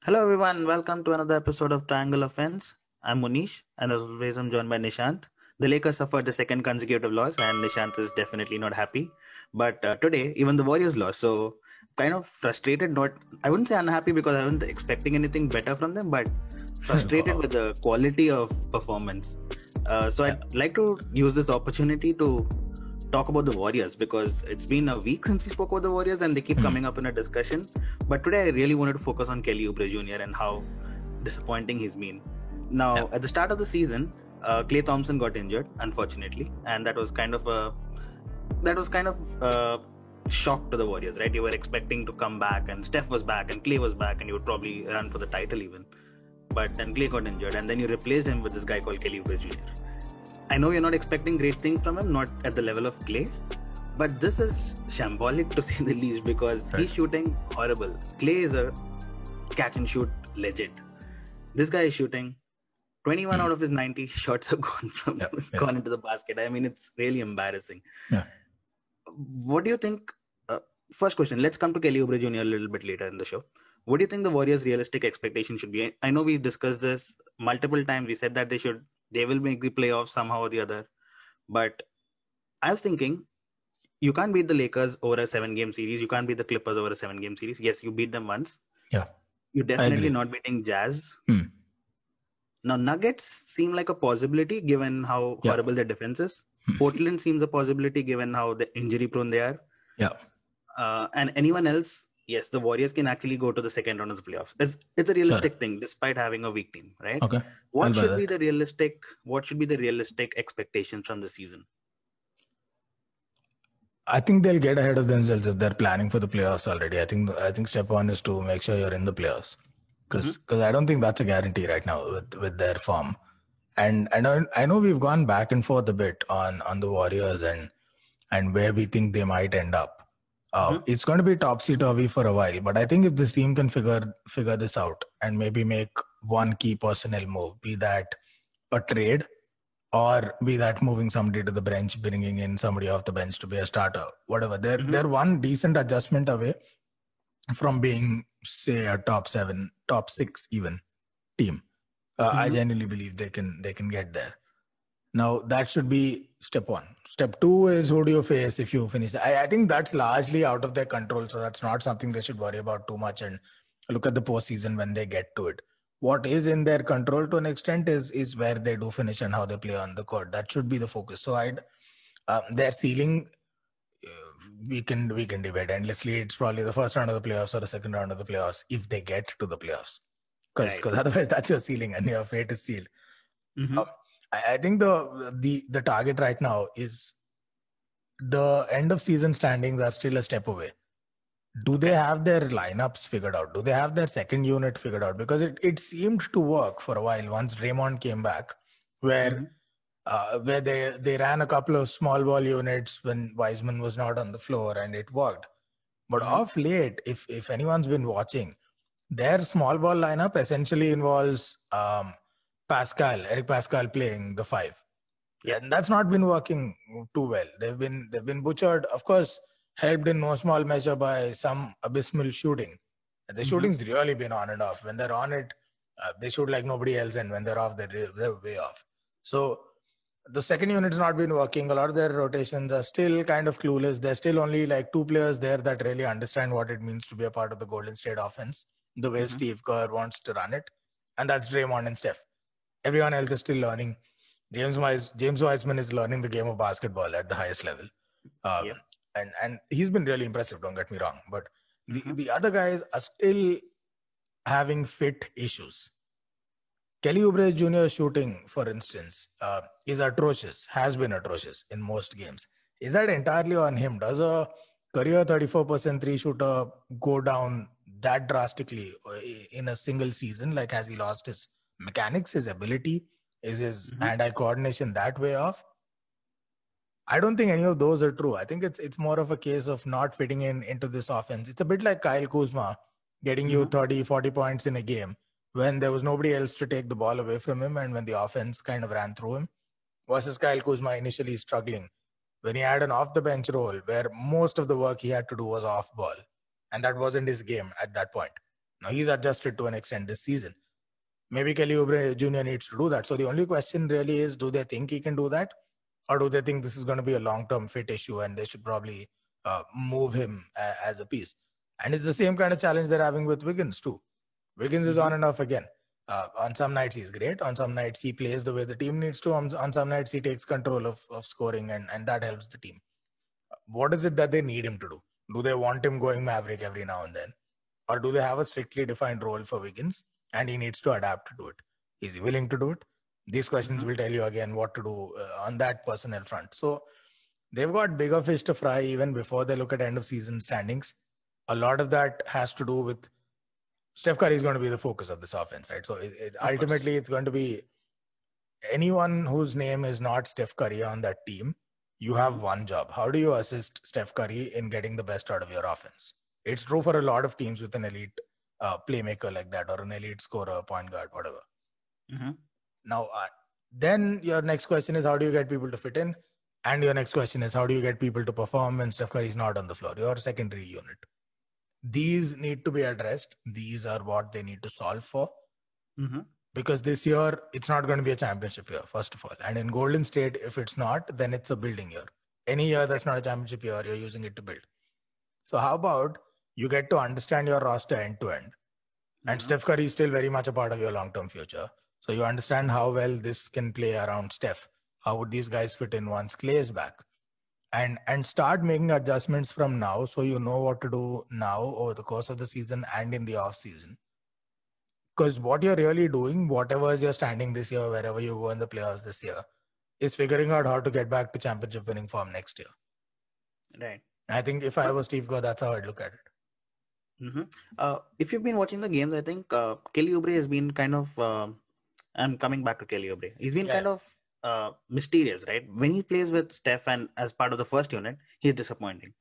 Hello, everyone. Welcome to another episode of Triangle Offense. I'm Munish, and as always, I'm joined by Nishant. The Lakers suffered the second consecutive loss, and Nishant is definitely not happy. But today, even the Warriors lost, so kind of frustrated. Not, I wouldn't say unhappy because I wasn't expecting anything better from them, but frustrated Wow. with the quality of performance. So Yeah. I'd like to use this opportunity to talk about the Warriors because it's been a week since we spoke about the Warriors and they keep Hmm. coming up in a discussion. But today I really wanted to focus on Kelly Oubre Jr. and how disappointing he's been. Yeah. Now, at the start of the season, Klay Thompson got injured, unfortunately, and that was kind of a shock to the Warriors, right? You were expecting to come back, and Steph was back, and Klay was back, and you would probably run for the title even. But then Klay got injured, and then you replaced him with this guy called Kelly Oubre Jr. I know you're not expecting great things from him, not at the level of Klay, but this is shambolic to say the least because Right. he's shooting horrible. Klay is a catch and shoot legend. This guy is shooting 21 Hmm. out of his 90 shots have gone from Yeah. Yeah. gone into the basket. I mean, it's really embarrassing. Yeah. What do you think? First question. Let's come to Kelly Oubre Jr. a little bit later in the show. What do you think the Warriors' realistic expectation should be? I know we discussed this multiple times. We said that they will make the playoffs somehow or the other. But I was thinking, you can't beat the Lakers over a 7 game series. You can't beat the Clippers over a 7 game series. Yes, you beat them once. Yeah. You're I definitely agree. not beating Jazz. Hmm. Now, Nuggets seem like a possibility given how Yeah. horrible their defense is. Portland seems a possibility given how the injury prone they are. Yeah. And anyone else, yes, the Warriors can actually go to the second round of the playoffs. It's a Sure. realistic thing, despite having a weak team, right? Okay. I'll What buy should be that. the realistic? What should be the realistic expectations from the season? I think they'll get ahead of themselves if they're planning for the playoffs already. I think step one is to make sure you're in the playoffs, because I don't think that's a guarantee right now with their form. And I know we've gone back and forth a bit on the Warriors and where we think they might end up. It's going to be topsy-turvy for a while, but I think if this team can figure this out and maybe make one key personnel move, be that a trade or be that moving somebody to the bench, bringing in somebody off the bench to be a starter, whatever. They're one decent adjustment away from being, say, a top 7, top 6 even team. I genuinely believe they can get there. Now, that should be step one. Step two is who do you face if you finish? I think that's largely out of their control, so that's not something they should worry about too much and look at the postseason when they get to it. What is in their control to an extent is where they do finish and how they play on the court. That should be the focus. So their ceiling, we can debate endlessly. It's probably the first round of the playoffs or the second round of the playoffs if they get to the playoffs, because Right. otherwise that's your ceiling and your fate is sealed. Mhm. I think the target right now is the end of season standings are still a step away. Do they have their lineups figured out? Do they have their second unit figured out? Because it seemed to work for a while once Draymond came back, where they ran a couple of small ball units when Wiseman was not on the floor and it worked. But of late, if anyone's been watching, their small ball lineup essentially involves Eric Pascal playing the 5. Yeah. And that's not been working too well. They've been butchered, of course, helped in no small measure by some abysmal shooting. The shooting's really been on and off. When they're on it, they shoot like nobody else, and when they're off, they're way off. So the second unit's not been working. A lot of their rotations are still kind of clueless. There's still only like 2 players there that really understand what it means to be a part of the Golden State offense, the way Steve Kerr wants to run it. And that's Draymond and Steph. Everyone else is still learning. James Wiseman is learning the game of basketball at the highest level. Yep. And he's been really impressive, don't get me wrong. But the other guys are still having fit issues. Kelly Oubre Jr. shooting, for instance, is atrocious, has been atrocious in most games. Is that entirely on him? Does a career 34% three shooter go down that drastically in a single season? Like, has he lost his mechanics, his ability? Is his hand-eye coordination that way off? I don't think any of those are true. I think it's more of a case of not fitting into this offense. It's a bit like Kyle Kuzma getting you 30, 40 points in a game when there was nobody else to take the ball away from him and when the offense kind of ran through him, versus Kyle Kuzma initially struggling when he had an off-the-bench role where most of the work he had to do was off-ball. And that wasn't his game at that point. Now he's adjusted to an extent this season. Maybe Kelly Oubre Jr. needs to do that. So the only question really is, do they think he can do that? Or do they think this is going to be a long-term fit issue and they should probably move him as a piece? And it's the same kind of challenge they're having with Wiggins too. Wiggins is on and off again. On some nights he's great. On some nights he plays the way the team needs to. On some nights he takes control of scoring and that helps the team. What is it that they need him to do? Do they want him going Maverick every now and then? Or do they have a strictly defined role for Wiggins and he needs to adapt to do it? Is he willing to do it? These questions will tell you again what to do on that personnel front. So they've got bigger fish to fry even before they look at end of season standings. A lot of that has to do with Steph Curry is going to be the focus of this offense, right? So ultimately it's going to be anyone whose name is not Steph Curry on that team. You have one job. How do you assist Steph Curry in getting the best out of your offense? It's true for a lot of teams with an elite playmaker like that or an elite scorer, point guard, whatever. Now, then your next question is, how do you get people to fit in? And your next question is, how do you get people to perform when Steph Curry is not on the floor? Your secondary unit. These need to be addressed. These are what they need to solve for. Because this year, it's not going to be a championship year, first of all. And in Golden State, if it's not, then it's a building year. Any year that's not a championship year, you're using it to build. So how about you get to understand your roster end to end? And Steph Curry is still very much a part of your long-term future. So you understand how well this can play around Steph. How would these guys fit in once Clay is back? And start making adjustments from now so you know what to do now over the course of the season and in the off season. Because what you're really doing, whatever is your standing this year, wherever you go in the playoffs this year, is figuring out how to get back to championship winning form next year. Right. I think if I was Steve Kerr, that's how I'd look at it. If you've been watching the games, I think Kelly Oubre has been kind of... I'm coming back to Kelly Oubre. He's been kind of mysterious, right? When he plays with Steph and as part of the first unit, he's disappointing.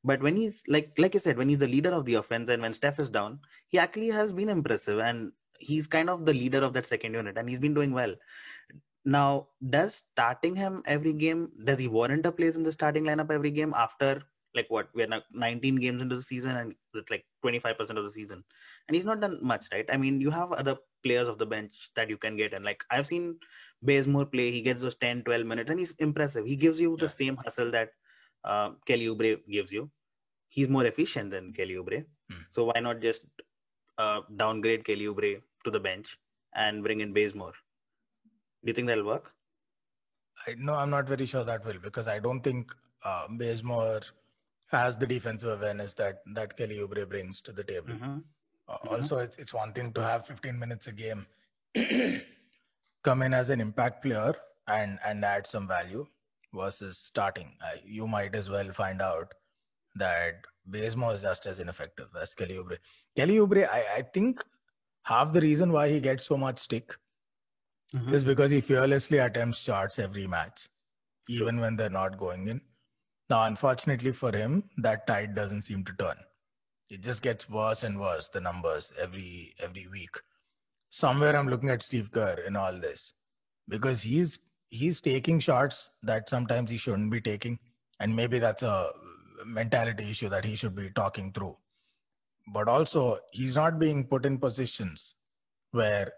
But when he's like you said, when he's the leader of the offense and when Steph is down, he actually has been impressive and he's kind of the leader of that second unit and he's been doing well. Now, does starting him every game, does he warrant a place in the starting lineup every game after like what? We're now 19 games into the season and it's like 25% of the season. And he's not done much, right? I mean, you have other players of the bench that you can get. And like I've seen Bazemore play, he gets those 10, 12 minutes and he's impressive. He gives you the same hustle that Kelly Oubre gives you. He's more efficient than Kelly Oubre. So why not just downgrade Kelly Oubre to the bench and bring in Bazemore? Do you think that'll work? No, I'm not very sure that will, because I don't think Bazemore has the defensive awareness that Kelly Oubre brings to the table. Also, it's one thing to have 15 minutes a game, come in as an impact player and add some value versus starting. You might as well find out that Bazemore is just as ineffective as Kelly Oubre. Kelly Oubre, I think half the reason why he gets so much stick is because he fearlessly attempts shots every match, even when they're not going in. Now, unfortunately for him, that tide doesn't seem to turn. It just gets worse and worse, the numbers every week. Somewhere I'm looking at Steve Kerr in all this, because he's taking shots that sometimes he shouldn't be taking. And maybe that's a mentality issue that he should be talking through. But also, he's not being put in positions where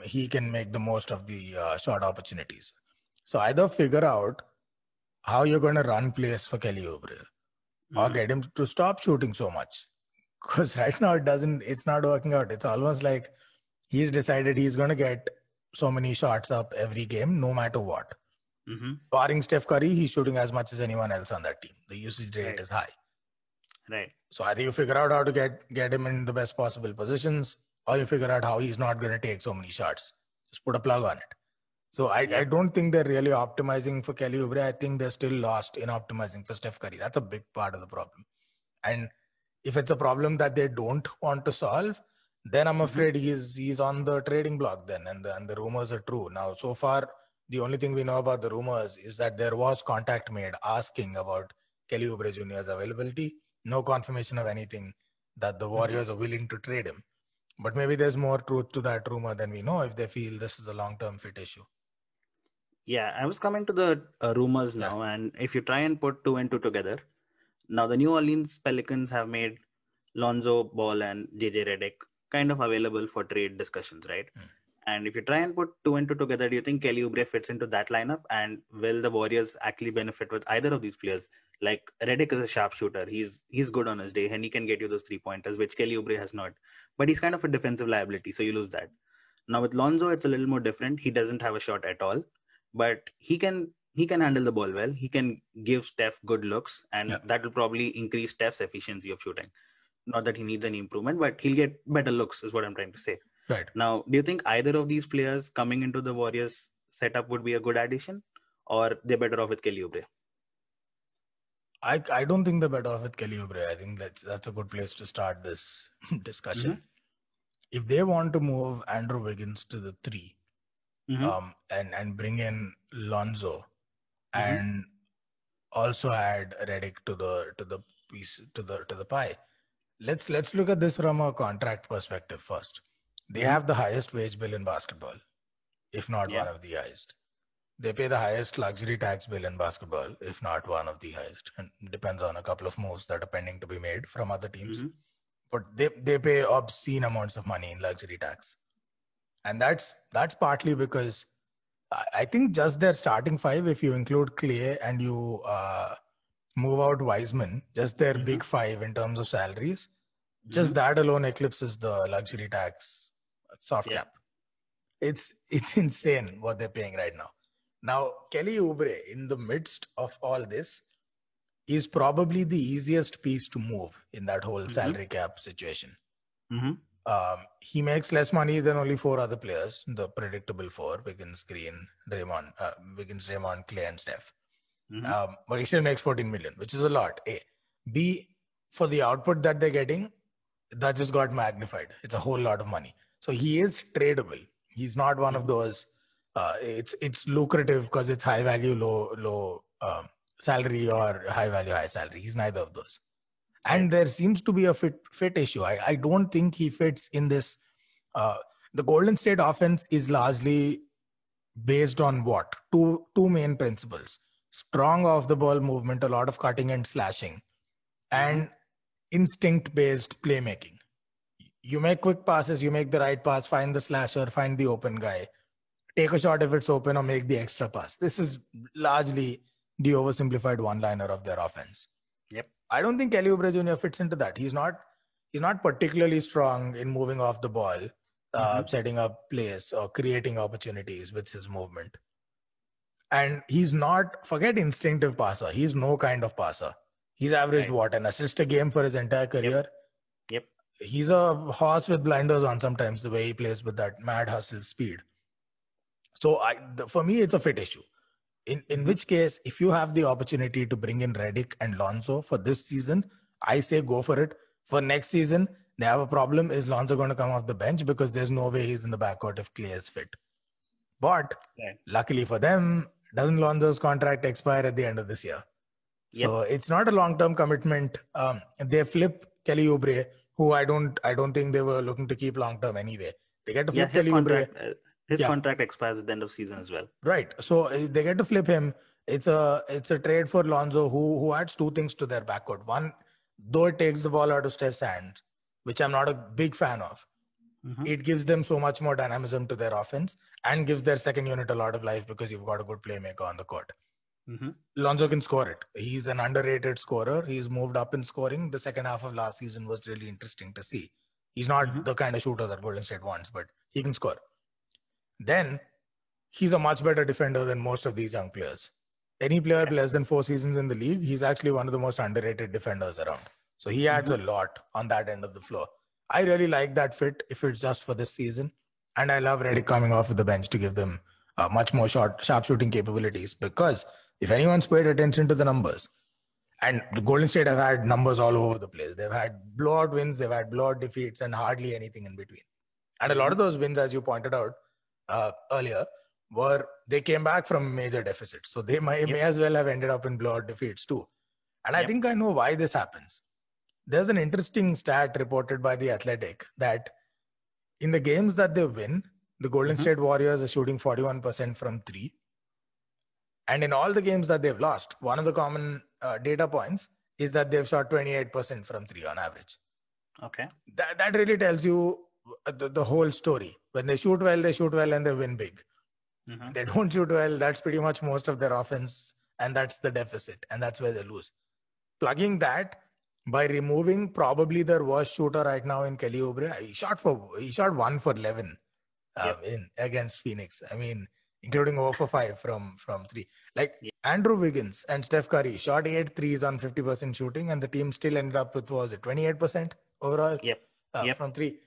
he can make the most of the shot opportunities. So either figure out how you're going to run plays for Kelly Oubre or get him to stop shooting so much. Because right now it's not working out. It's almost like he's decided he's going to get so many shots up every game, no matter what. Barring Steph Curry, he's shooting as much as anyone else on that team. The usage rate is high. Right. So either you figure out how to get him in the best possible positions, or you figure out how he's not going to take so many shots. Just put a plug on it. So I don't think they're really optimizing for Kelly Oubre. I think they're still lost in optimizing for Steph Curry. That's a big part of the problem. And if it's a problem that they don't want to solve, then I'm afraid he's on the trading block then, and the rumors are true. Now, so far, the only thing we know about the rumors is that there was contact made asking about Kelly Oubre Jr.'s availability. No confirmation of anything that the Warriors are willing to trade him. But maybe there's more truth to that rumor than we know if they feel this is a long-term fit issue. Yeah, I was coming to the rumors now, and if you try and put two and two together, now the New Orleans Pelicans have made Lonzo Ball and JJ Redick kind of available for trade discussions, right? And if you try and put two and two together, do you think Kelly Oubre fits into that lineup? And will the Warriors actually benefit with either of these players? Like Redick is a sharpshooter. He's good on his day and he can get you those 3-pointers, which Kelly Oubre has not. But he's kind of a defensive liability, so you lose that. Now with Lonzo, it's a little more different. He doesn't have a shot at all, but he can handle the ball well. He can give Steph good looks, and that will probably increase Steph's efficiency of shooting. Not that he needs any improvement, but he'll get better looks, is what I'm trying to say. Right. Now, do you think either of these players coming into the Warriors setup would be a good addition, or they're better off with Kelly Oubre? I don't think they're better off with Kelly Oubre. I think that's a good place to start this discussion. If they want to move Andrew Wiggins to the 3, and bring in Lonzo, and also add Redick to the piece to the pie. Let's look at this from a contract perspective first. They have the highest wage bill in basketball, if not one of the highest. They pay the highest luxury tax bill in basketball, if not one of the highest. And depends on a couple of moves that are pending to be made from other teams. But they pay obscene amounts of money in luxury tax. And that's partly because I think just their starting 5, if you include Clay and you move out Wiseman, just their big 5 in terms of salaries, just that alone eclipses the luxury tax soft cap. It's insane what they're paying right now. Now, Kelly Oubre, in the midst of all this, is probably the easiest piece to move in that whole salary cap situation. He makes less money than only 4 other players, the predictable 4, Wiggins, Green, Draymond, Clay, and Steph. But he still makes $14 million, which is a lot. A. B, for the output that they're getting, that just got magnified. It's a whole lot of money. So he is tradable. He's not one of those, it's lucrative because it's high value, low salary, or high value, high salary. He's neither of those. And there seems to be a fit issue. I don't think he fits in this. The Golden State offense is largely based on what? Two main principles. Strong off-the-ball movement, a lot of cutting and slashing, and instinct-based playmaking. You make quick passes, you make the right pass, find the slasher, find the open guy, take a shot if it's open, or make the extra pass. This is largely the oversimplified one-liner of their offense. I don't think Kelly Oubre Jr. fits into that. He's not particularly strong in moving off the ball, setting up plays or creating opportunities with his movement. And he's not, forget instinctive passer. He's no kind of passer. He's averaged an assist a game for his entire career. He's a horse with blinders on sometimes, the way he plays with that mad hustle speed. So for me, it's a fit issue. In which case, if you have the opportunity to bring in Redick and Lonzo for this season, I say go for it. For next season, they have a problem. Is Lonzo going to come off the bench? Because there's no way he's in the backcourt if Clay is fit. But luckily for them, doesn't Lonzo's contract expire at the end of this year? So it's not a long-term commitment. They flip Kelly Oubre, who I don't think they were looking to keep long-term anyway. They get to flip Kelly Oubre. His contract expires at the end of season as well. Right. So they get to flip him. It's a trade for Lonzo who adds 2 things to their backcourt. One, though it takes the ball out of Steph's hands, which I'm not a big fan of, it gives them so much more dynamism to their offense and gives their second unit a lot of life because you've got a good playmaker on the court. Lonzo can score it. He's an underrated scorer. He's moved up in scoring. The second half of last season was really interesting to see. He's not the kind of shooter that Golden State wants, but he can score. Then he's a much better defender than most of these young players. Any player less than 4 seasons in the league, he's actually one of the most underrated defenders around. So he adds a lot on that end of the floor. I really like that fit if it's just for this season. And I love Redick coming off of the bench to give them much more sharp shooting capabilities, because if anyone's paid attention to the numbers, and the Golden State have had numbers all over the place. They've had blowout wins, they've had blowout defeats, and hardly anything in between. And a lot of those wins, as you pointed out earlier, they came back from major deficits. So they may as well have ended up in blowout defeats too. And I think I know why this happens. There's an interesting stat reported by The Athletic that in the games that they win, the Golden State Warriors are shooting 41% from 3. And in all the games that they've lost, one of the common data points is that they've shot 28% from 3 on average. Okay. That really tells you the whole story. When they shoot well, and they win big. Mhm. They don't shoot well, that's pretty much most of their offense, and that's the deficit, and that's where they lose. Plugging that by removing probably their worst shooter right now in Kelly Oubre, he shot 1 for 11 Yep. in against Phoenix. I mean, including 0 for 5 from 3. Like Yep. Andrew Wiggins and Steph Curry shot 8 threes on 50% shooting, and the team still ended up with, what was it, 28% overall Yep. Yep. from 3.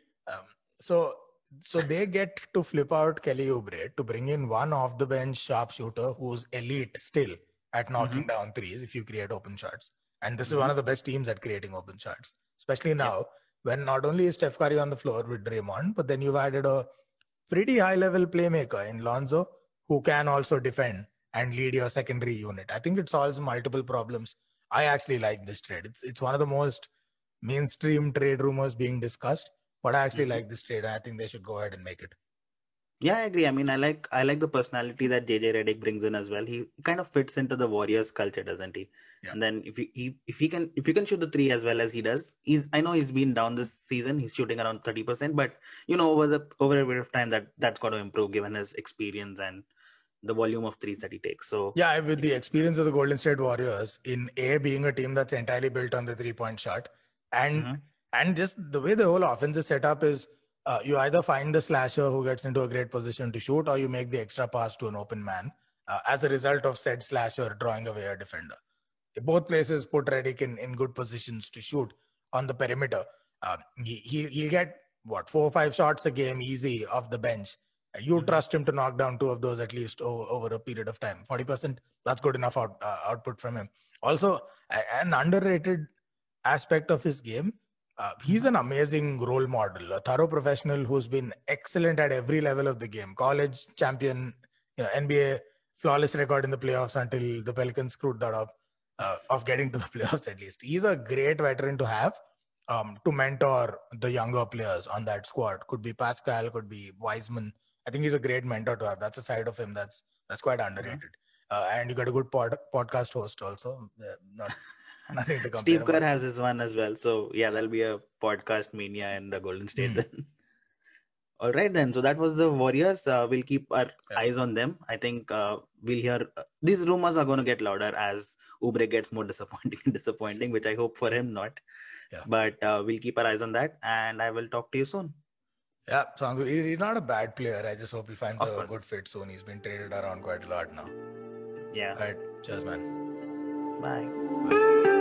So they get to flip out Kelly Oubre to bring in one off the bench sharp shooter who's elite still at knocking down threes if you create open shots. And this is one of the best teams at creating open shots, especially now when not only is Steph Curry on the floor with Draymond, but then you've added a pretty high level playmaker in Lonzo who can also defend and lead your secondary unit. I think it solves multiple problems. I actually like this trade. It's one of the most mainstream trade rumors being discussed, but I actually like this trade. I think they should go ahead and make it. Yeah, I agree. I mean, I like the personality that JJ Redick brings in as well. He kind of fits into the Warriors culture, doesn't he? Yeah. And then if you can shoot the three as well as he does, I know he's been down this season. He's shooting around 30%, but over a period of time that's got to improve given his experience and the volume of threes that he takes. So yeah, with the experience of the Golden State Warriors in being a team that's entirely built on the 3-point shot, and just the way the whole offense is set up is you either find the slasher who gets into a great position to shoot, or you make the extra pass to an open man as a result of said slasher drawing away a defender. Both places put Redick in good positions to shoot on the perimeter. He'll get 4 or 5 shots a game easy off the bench. You trust him to knock down 2 of those at least over a period of time. 40%, that's good enough output from him. Also, an underrated aspect of his game, he's an amazing role model, a thorough professional who's been excellent at every level of the game. College champion, NBA flawless record in the playoffs until the Pelicans screwed that up, of getting to the playoffs at least. He's a great veteran to have to mentor the younger players on that squad. Could be Pascal, could be Wiseman. I think he's a great mentor to have. That's a side of him that's quite underrated. And you got a good podcast host also. Nothing to compare. Steve Kerr has his one as well. So yeah, there'll be a podcast mania in the Golden State then. All right then. So that was the Warriors. We'll keep our eyes on them. I think we'll hear these rumors are going to get louder as Oubre gets more disappointing, which I hope for him not. Yeah. But we'll keep our eyes on that, and I will talk to you soon. Yeah, sounds good. He's not a bad player. I just hope he finds a good fit soon. He's been traded around quite a lot now. Yeah. All right. Cheers, man. Bye.